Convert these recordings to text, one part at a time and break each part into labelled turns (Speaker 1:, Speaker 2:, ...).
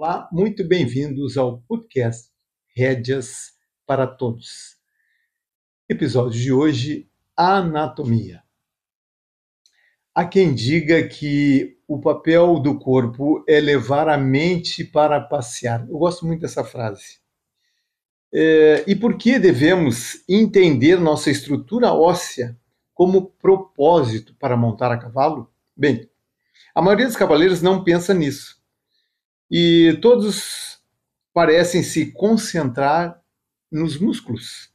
Speaker 1: Olá, muito bem-vindos ao podcast Rédeas para Todos. Episódio de hoje, anatomia. Há quem diga que o papel do corpo é levar a mente para passear. Eu gosto muito dessa frase. E por que devemos entender nossa estrutura óssea como propósito para montar a cavalo? Bem, a maioria dos cavaleiros não pensa nisso. E todos parecem se concentrar nos músculos.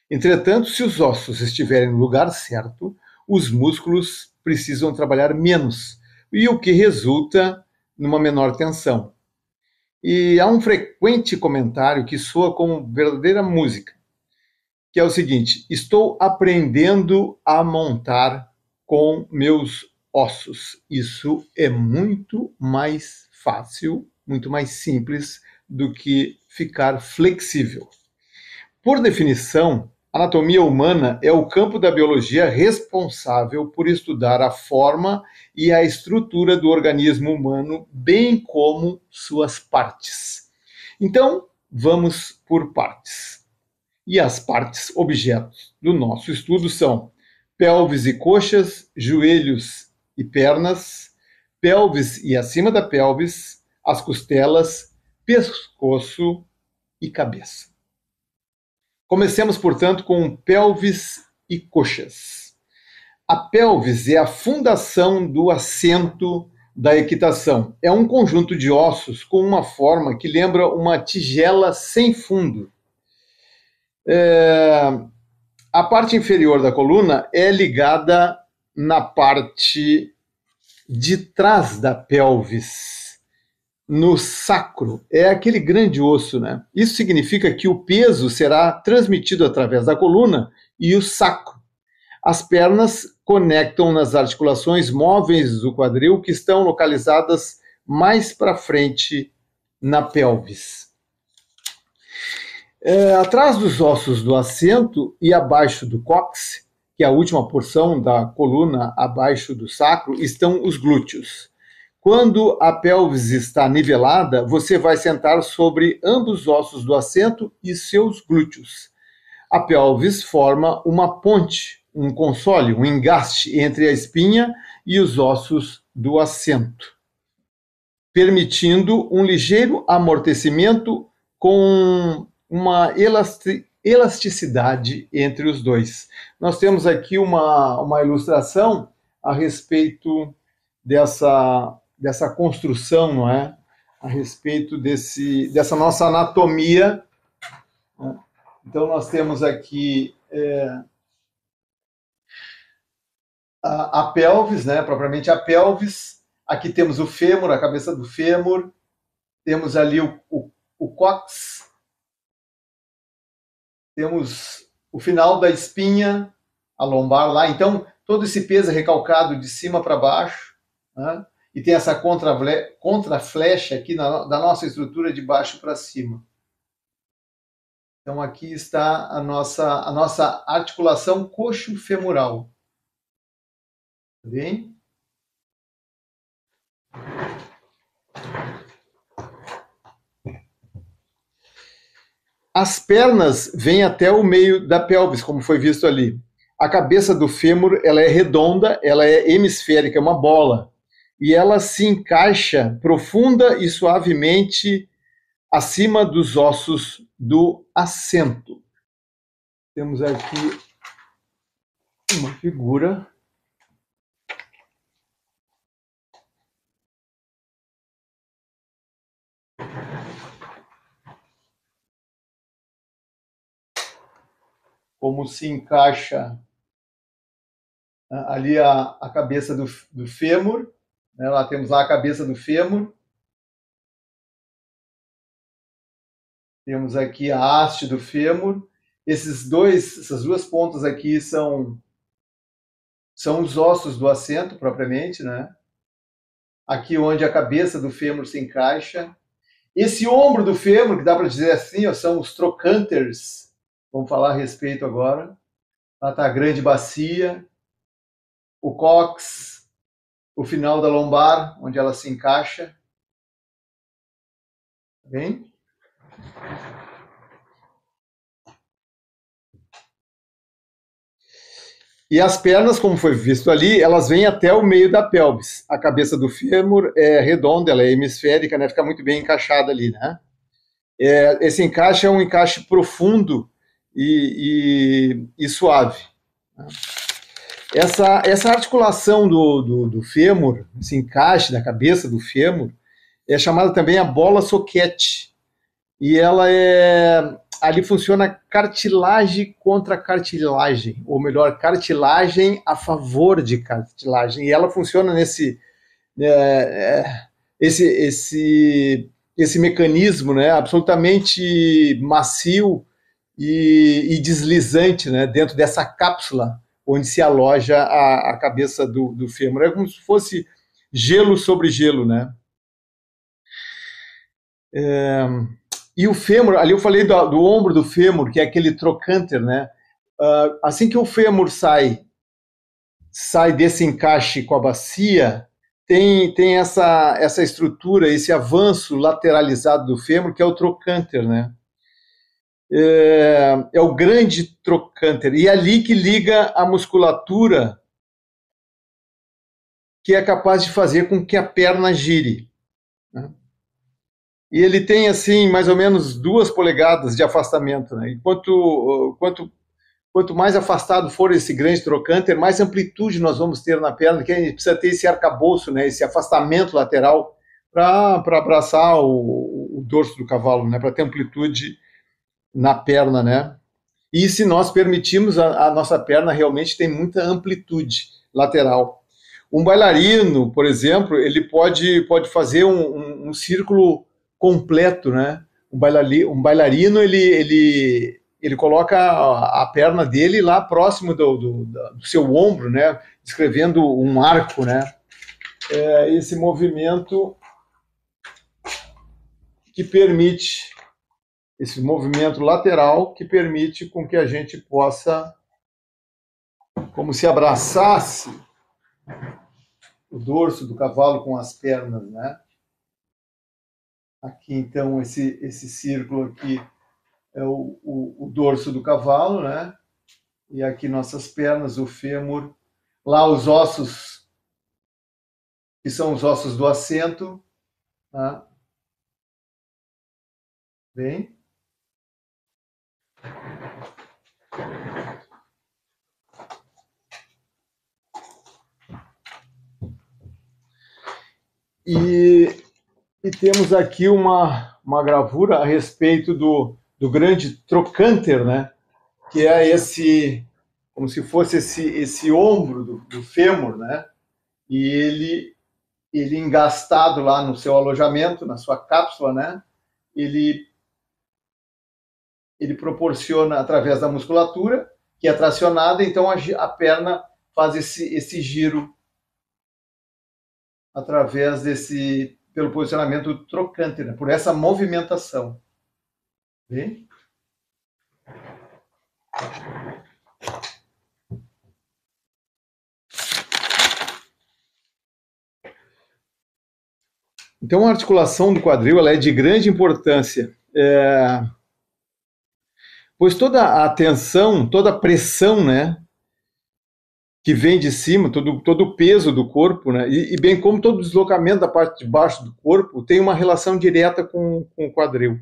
Speaker 1: Entretanto, se os ossos estiverem no lugar certo, os músculos precisam trabalhar menos, e o que resulta numa menor tensão. E há um frequente comentário que soa como verdadeira música, que é o seguinte: estou aprendendo a montar com meus ossos. Isso é muito mais fácil, muito mais simples do que ficar flexível. Por definição, a anatomia humana é o campo da biologia responsável por estudar a forma e a estrutura do organismo humano, bem como suas partes. Então, vamos por partes. E as partes objetos do nosso estudo são pelvis e coxas, joelhos e pernas, pelvis e acima da pelvis, as costelas, pescoço e cabeça. Comecemos, portanto, com pelvis e coxas. A pelvis é a fundação do assento da equitação. É um conjunto de ossos com uma forma que lembra uma tigela sem fundo. A parte inferior da coluna é ligada na parte de trás da pelvis, no sacro. É aquele grande osso, né? Isso significa que o peso será transmitido através da coluna e o sacro. As pernas conectam nas articulações móveis do quadril que estão localizadas mais para frente na pelvis. Atrás dos ossos do assento e abaixo do cóccix, que é a última porção da coluna abaixo do sacro, estão os glúteos. Quando a pelvis está nivelada, você vai sentar sobre ambos os ossos do assento e seus glúteos. A pelvis forma uma ponte, um console, um engaste entre a espinha e os ossos do assento, permitindo um ligeiro amortecimento com uma elasticidade entre os dois. Nós temos aqui uma ilustração a respeito dessa construção, não é? A respeito dessa nossa anatomia. Né? Então, nós temos aqui a pelvis, né? Propriamente a pelvis. Aqui temos o fêmur, a cabeça do fêmur. Temos ali o cóccix. Temos o final da espinha, a lombar lá. Então, todo esse peso é recalcado de cima para baixo, né? E tem essa contraflecha aqui da nossa estrutura de baixo para cima. Então, aqui está a nossa articulação coxo-femoral. Tá bem? As pernas vêm até o meio da pelvis, como foi visto ali. A cabeça do fêmur ela é redonda, ela é hemisférica, é uma bola. E ela se encaixa profunda e suavemente acima dos ossos do assento. Temos aqui uma figura. Como se encaixa ali a cabeça do fêmur. Né? Lá temos lá a cabeça do fêmur. Temos aqui a haste do fêmur. Essas duas pontas aqui são os ossos do assento, propriamente, né? Aqui onde a cabeça do fêmur se encaixa. Esse ombro do fêmur, que dá para dizer assim, ó, são os trocânters. Vamos falar a respeito agora. Lá está a grande bacia, o cóccix, o final da lombar, onde ela se encaixa. Bem? E as pernas, como foi visto ali, elas vêm até o meio da pelvis. A cabeça do fêmur é redonda, ela é hemisférica, né? Fica muito bem encaixada ali, né? Esse encaixe é um encaixe profundo e suave. Essa articulação do fêmur, esse encaixe da cabeça do fêmur, é chamada também a bola soquete. E ela ali funciona cartilagem contra cartilagem, ou melhor, cartilagem a favor de cartilagem. E ela funciona esse mecanismo, né, absolutamente macio e deslizante, né, dentro dessa cápsula onde se aloja a cabeça do fêmur. É como se fosse gelo sobre gelo, né? E o fêmur, ali eu falei do ombro do fêmur, que é aquele trocânter, né? Assim que o fêmur sai desse encaixe com a bacia, tem essa estrutura, esse avanço lateralizado do fêmur, que é o trocânter, né? É o grande trocânter, e é ali que liga a musculatura que é capaz de fazer com que a perna gire, né? E ele tem, assim, mais ou menos 2 polegadas de afastamento, né? E quanto mais afastado for esse grande trocânter, mais amplitude nós vamos ter na perna, que a gente precisa ter esse arcabouço, né? Esse afastamento lateral para abraçar o dorso do cavalo, né? Para ter amplitude na perna, né? E se nós permitirmos, a nossa perna realmente tem muita amplitude lateral. Um bailarino, por exemplo, ele pode fazer um círculo completo, né? Um bailarino, ele coloca a perna dele lá próximo do seu ombro, né? Descrevendo um arco, né? Esse movimento que permite, esse movimento lateral que permite com que a gente possa, como se abraçasse o dorso do cavalo com as pernas, né? Aqui, então, esse círculo aqui é o dorso do cavalo, né? E aqui nossas pernas, o fêmur. Lá os ossos, que são os ossos do assento, tá? Bem. E temos aqui uma gravura a respeito do grande trocânter, né? Que é esse, como se fosse esse ombro do fêmur, né? E ele engastado lá no seu alojamento, na sua cápsula, né? Ele proporciona, através da musculatura, que é tracionada, então a perna faz esse giro através pelo posicionamento do trocante, né? Por essa movimentação. Bem? Então, a articulação do quadril ela é de grande importância, pois toda a tensão, toda a pressão, né, que vem de cima, todo o peso do corpo, né, e bem como todo o deslocamento da parte de baixo do corpo, tem uma relação direta com o quadril.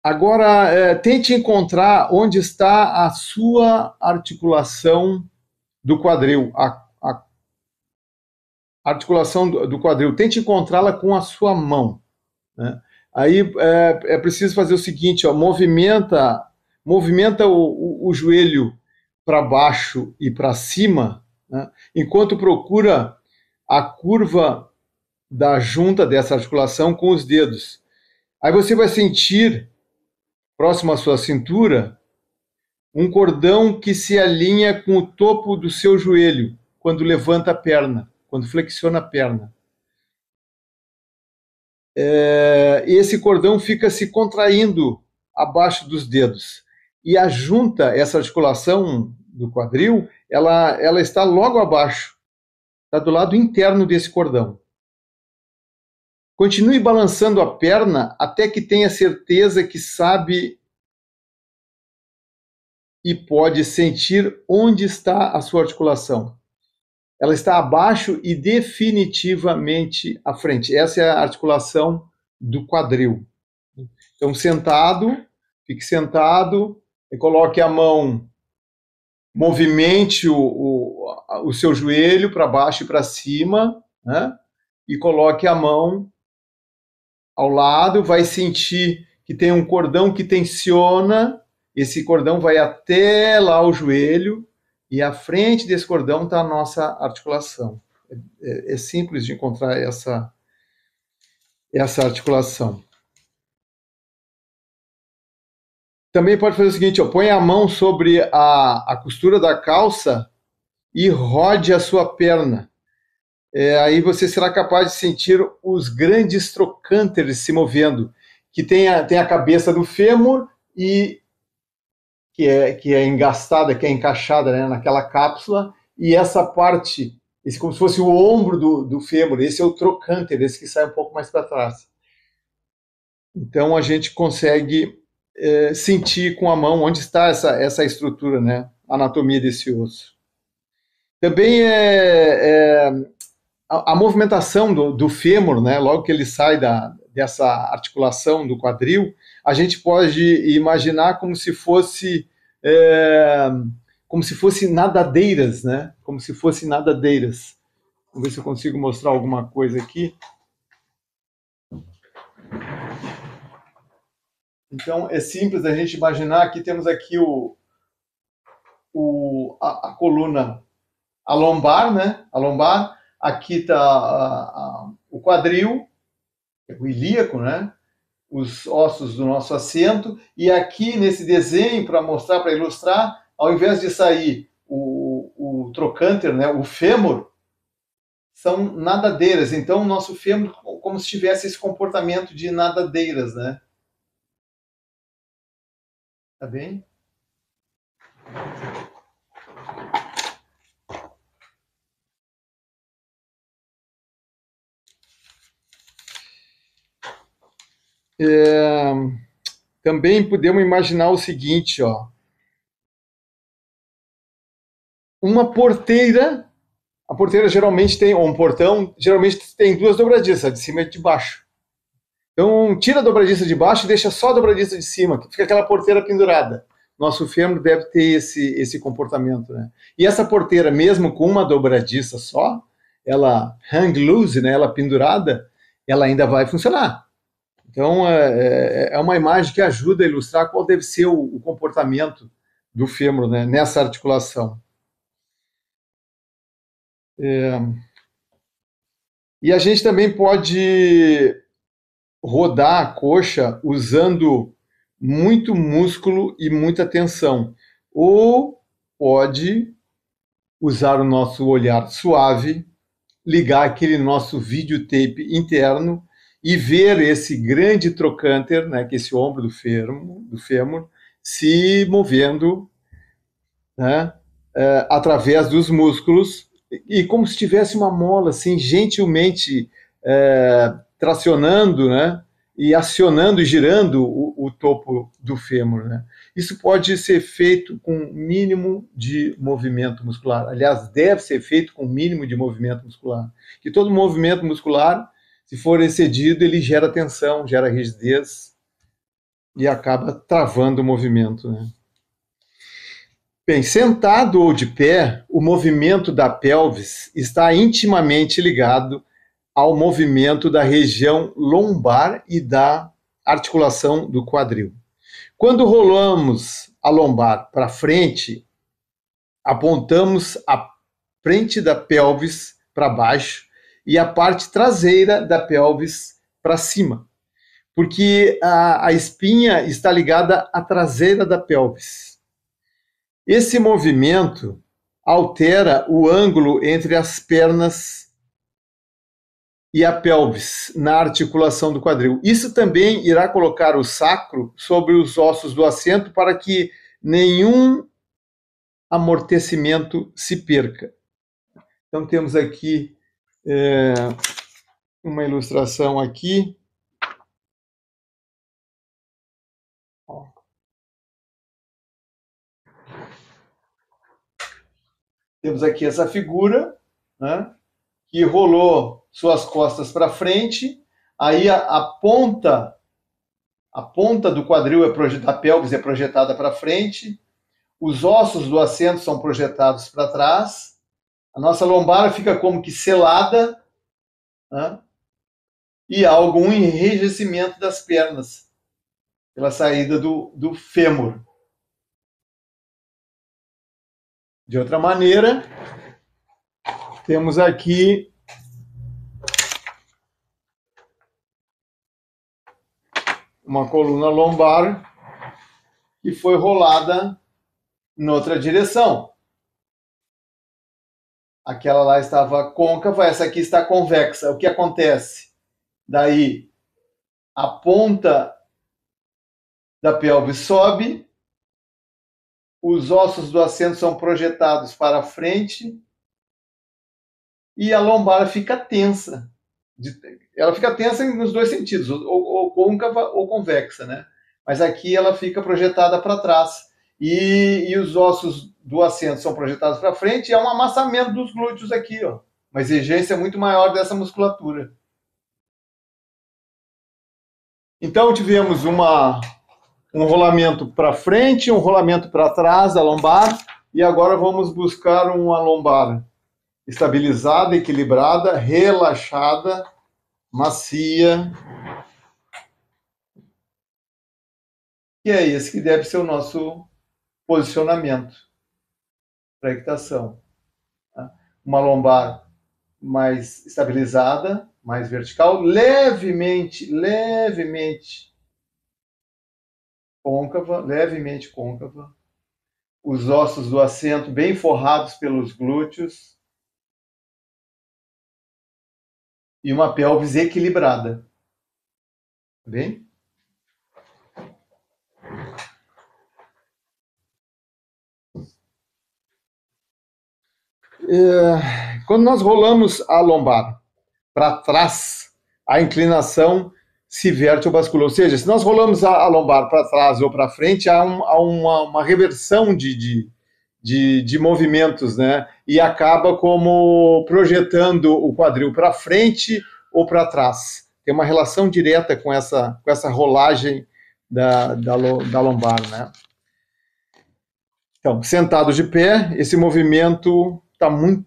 Speaker 1: Agora, tente encontrar onde está a sua articulação do quadril, a articulação do quadril. Tente encontrá-la com a sua mão, né? Aí é preciso fazer o seguinte, ó, movimenta o joelho para baixo e para cima, né, enquanto procura a curva da junta dessa articulação com os dedos. Aí você vai sentir, próximo à sua cintura, um cordão que se alinha com o topo do seu joelho quando levanta a perna, quando flexiona a perna. Esse cordão fica se contraindo abaixo dos dedos. E a junta, essa articulação do quadril, ela está logo abaixo, está do lado interno desse cordão. Continue balançando a perna até que tenha certeza que sabe e pode sentir onde está a sua articulação. Ela está abaixo e definitivamente à frente. Essa é a articulação do quadril. Então, fique sentado e coloque a mão, movimente o seu joelho para baixo e para cima, né? E coloque a mão ao lado, vai sentir que tem um cordão que tensiona, esse cordão vai até lá o joelho, e à frente desse cordão está a nossa articulação. É simples de encontrar essa articulação. Também pode fazer o seguinte, ó, põe a mão sobre a costura da calça e rode a sua perna. Aí você será capaz de sentir os grandes trocânteres se movendo, que tem a cabeça do fêmur e que é engastada, que é encaixada, né, naquela cápsula, e essa parte, esse como se fosse o ombro do fêmur, esse é o trocânter, esse que sai um pouco mais para trás. Então a gente consegue sentir com a mão onde está essa estrutura, né, a anatomia desse osso. Também a movimentação do fêmur, né, logo que ele sai dessa articulação do quadril, a gente pode imaginar como se fosse nadadeiras, né? Como se fossem nadadeiras. Vamos ver se eu consigo mostrar alguma coisa aqui. Então é simples a gente imaginar que temos aqui a coluna, a lombar, né? A lombar. Aqui está o quadril, o ilíaco, né? Os ossos do nosso assento, e aqui nesse desenho, para mostrar, para ilustrar, ao invés de sair o trocânter, né, o fêmur, são nadadeiras. Então, o nosso fêmur como se tivesse esse comportamento de nadadeiras, né? Tá bem? Também podemos imaginar o seguinte, ó. Uma porteira, a porteira geralmente tem, ou um portão, geralmente tem duas dobradiças, a de cima e a de baixo. Então, tira a dobradiça de baixo e deixa só a dobradiça de cima, que fica aquela porteira pendurada. Nosso fêmur deve ter esse comportamento, né? E essa porteira, mesmo com uma dobradiça só, ela hang loose, né, ela pendurada, ela ainda vai funcionar. Então, é uma imagem que ajuda a ilustrar qual deve ser o comportamento do fêmur, né, nessa articulação. E a gente também pode rodar a coxa usando muito músculo e muita tensão. Ou pode usar o nosso olhar suave, ligar aquele nosso videotape interno e ver esse grande trocânter, né, que é esse ombro do fêmur se movendo, né, através dos músculos, e como se tivesse uma mola, assim, gentilmente tracionando, né, e acionando e girando o topo do fêmur, né? Isso pode ser feito com mínimo de movimento muscular. Aliás, deve ser feito com mínimo de movimento muscular. Que todo movimento muscular, se for excedido, ele gera tensão, gera rigidez e acaba travando o movimento, né? Bem, sentado ou de pé, o movimento da pelvis está intimamente ligado ao movimento da região lombar e da articulação do quadril. Quando rolamos a lombar para frente, apontamos a frente da pelvis para baixo e a parte traseira da pelvis para cima, porque a espinha está ligada à traseira da pelvis. Esse movimento altera o ângulo entre as pernas e a pelvis na articulação do quadril. Isso também irá colocar o sacro sobre os ossos do assento para que nenhum amortecimento se perca. Então temos aqui uma ilustração aqui. Temos aqui essa figura, né, que rolou suas costas para frente, aí a ponta do quadril da pelvis é projetada para frente, os ossos do assento são projetados para trás, a nossa lombar fica como que selada, né, e há algum enrijecimento das pernas pela saída do fêmur. De outra maneira, temos aqui uma coluna lombar que foi rolada em outra direção. Aquela lá estava côncava, essa aqui está convexa. O que acontece? Daí, a ponta da pelve sobe, os ossos do assento são projetados para frente e a lombar fica tensa. Ela fica tensa nos dois sentidos, ou côncava ou convexa, né? Mas aqui ela fica projetada para trás. E os ossos do assento são projetados para frente e há um amassamento dos glúteos aqui, ó. Uma exigência muito maior dessa musculatura. Então tivemos um rolamento para frente, um rolamento para trás da lombar, e agora vamos buscar uma lombar estabilizada, equilibrada, relaxada, macia. E é esse que deve ser o nosso posicionamento para a equitação. Uma lombar mais estabilizada, mais vertical, levemente côncava, os ossos do assento bem forrados pelos glúteos e uma pelvis equilibrada. Bem? Quando nós rolamos a lombar para trás, a inclinação se verte ou bascula. Ou seja, se nós rolamos a lombar para trás ou para frente, há uma reversão de movimentos, né? E acaba como projetando o quadril para frente ou para trás. Tem uma relação direta com essa rolagem da lombar, né? Então, sentado de pé, esse movimento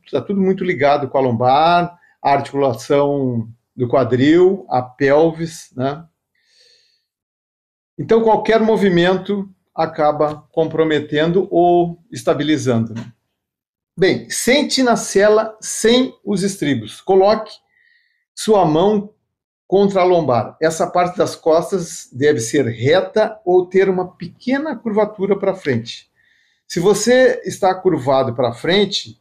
Speaker 1: está tudo muito ligado com a lombar, a articulação do quadril, a pelvis, né? Então, qualquer movimento acaba comprometendo ou estabilizando, né? Bem, sente na sela sem os estribos. Coloque sua mão contra a lombar. Essa parte das costas deve ser reta ou ter uma pequena curvatura para frente. Se você está curvado para frente,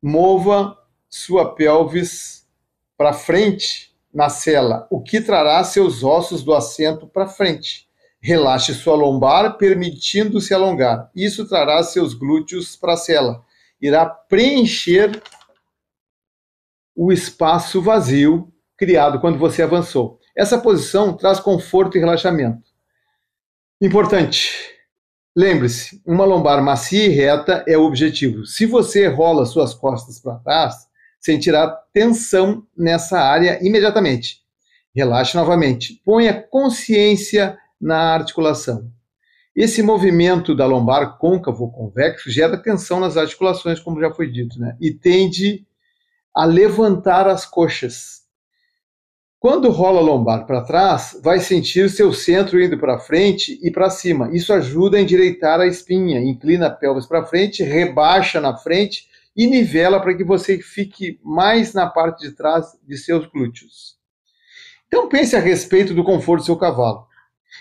Speaker 1: mova sua pelvis para frente na sela, o que trará seus ossos do assento para frente. Relaxe sua lombar, permitindo-se alongar. Isso trará seus glúteos para a sela. Irá preencher o espaço vazio criado quando você avançou. Essa posição traz conforto e relaxamento. Importante. Lembre-se, uma lombar macia e reta é o objetivo. Se você rola suas costas para trás, sentirá tensão nessa área imediatamente. Relaxe novamente. Ponha consciência na articulação. Esse movimento da lombar côncavo ou convexo gera tensão nas articulações, como já foi dito, né? E tende a levantar as coxas. Quando rola a lombar para trás, vai sentir seu centro indo para frente e para cima. Isso ajuda a endireitar a espinha, inclina a pelvis para frente, rebaixa na frente e nivela para que você fique mais na parte de trás de seus glúteos. Então pense a respeito do conforto do seu cavalo.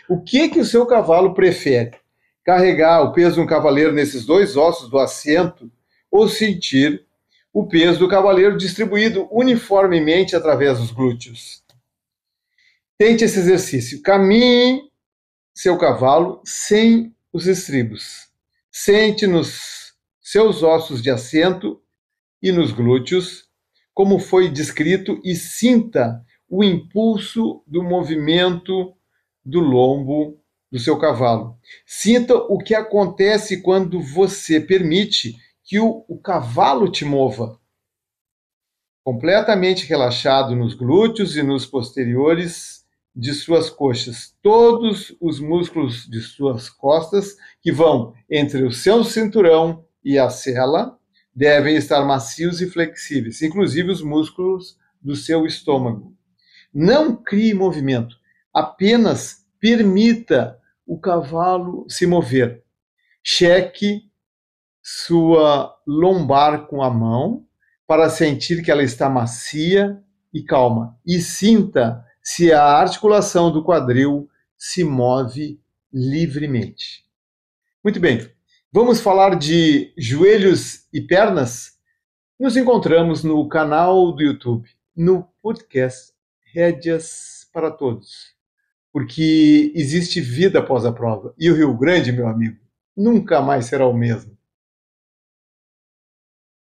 Speaker 1: O que o seu cavalo prefere? Carregar o peso de um cavaleiro nesses dois ossos do assento ou sentir o peso do cavaleiro distribuído uniformemente através dos glúteos? Tente esse exercício. Caminhe seu cavalo sem os estribos. Sente nos seus ossos de assento e nos glúteos, como foi descrito, e sinta o impulso do movimento do lombo do seu cavalo. Sinta o que acontece quando você permite que o cavalo te mova. Completamente relaxado nos glúteos e nos posteriores de suas coxas. Todos os músculos de suas costas, que vão entre o seu cinturão e a sela, devem estar macios e flexíveis, inclusive os músculos do seu estômago. Não crie movimento, apenas permita o cavalo se mover. Cheque sua lombar com a mão para sentir que ela está macia e calma. E sinta se a articulação do quadril se move livremente. Muito bem, vamos falar de joelhos e pernas? Nos encontramos no canal do YouTube, no podcast Rédeas para Todos. Porque existe vida após a prova. E o Rio Grande, meu amigo, nunca mais será o mesmo.